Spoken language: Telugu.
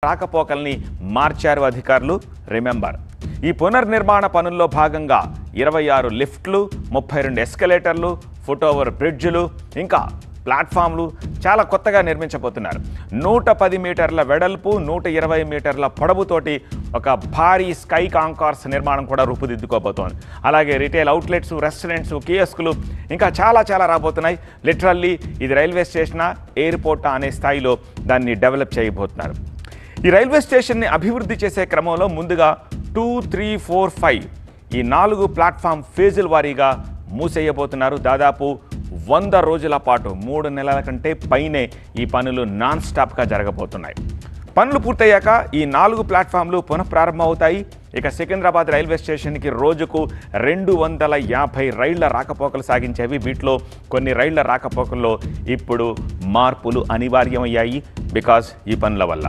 రాకపోకల్ని మార్చారు అధికారులు. రిమెంబర్, ఈ పునర్నిర్మాణ పనుల్లో భాగంగా 26 లిఫ్ట్లు, 32 ఎస్కలేటర్లు, ఫుట్ఓవర్ బ్రిడ్జ్లు, ఇంకా ప్లాట్ఫామ్లు చాలా కొత్తగా నిర్మించబోతున్నారు. 110 మీటర్ల వెడల్పు, 120 మీటర్ల పొడవుతోటి ఒక భారీ స్కై కాంకార్స్ నిర్మాణం కూడా రూపుదిద్దుకోబోతోంది. అలాగే రిటైల్ అవుట్లెట్స్, రెస్టారెంట్స్, కియోస్కులు ఇంకా చాలా రాబోతున్నాయి. లిటరల్లీ ఇది రైల్వే స్టేషనా, ఎయిర్పోర్టా అనే స్థాయిలో దాన్ని డెవలప్ చేయబోతున్నారు. ఈ రైల్వే స్టేషన్ని అభివృద్ధి చేసే క్రమంలో ముందుగా 2, 3, 4, 5 ఈ 4 ప్లాట్ఫామ్ ఫేజుల వారీగా మూసేయబోతున్నారు. దాదాపు 100 రోజుల పాటు 3 నెలల కంటే పైనే ఈ పనులు నాన్ స్టాప్గా జరగబోతున్నాయి. పనులు పూర్తయ్యాక ఈ 4 ప్లాట్ఫామ్లు పునఃప్రారంభం అవుతాయి. ఇక సికింద్రాబాద్ రైల్వే స్టేషన్కి రోజుకు 250 రైళ్ల రాకపోకలు సాగించేవి. వీటిలో కొన్ని రైళ్ల రాకపోకల్లో ఇప్పుడు మార్పులు అనివార్యమయ్యాయి బికాజ్ ఈ పనుల వల్ల.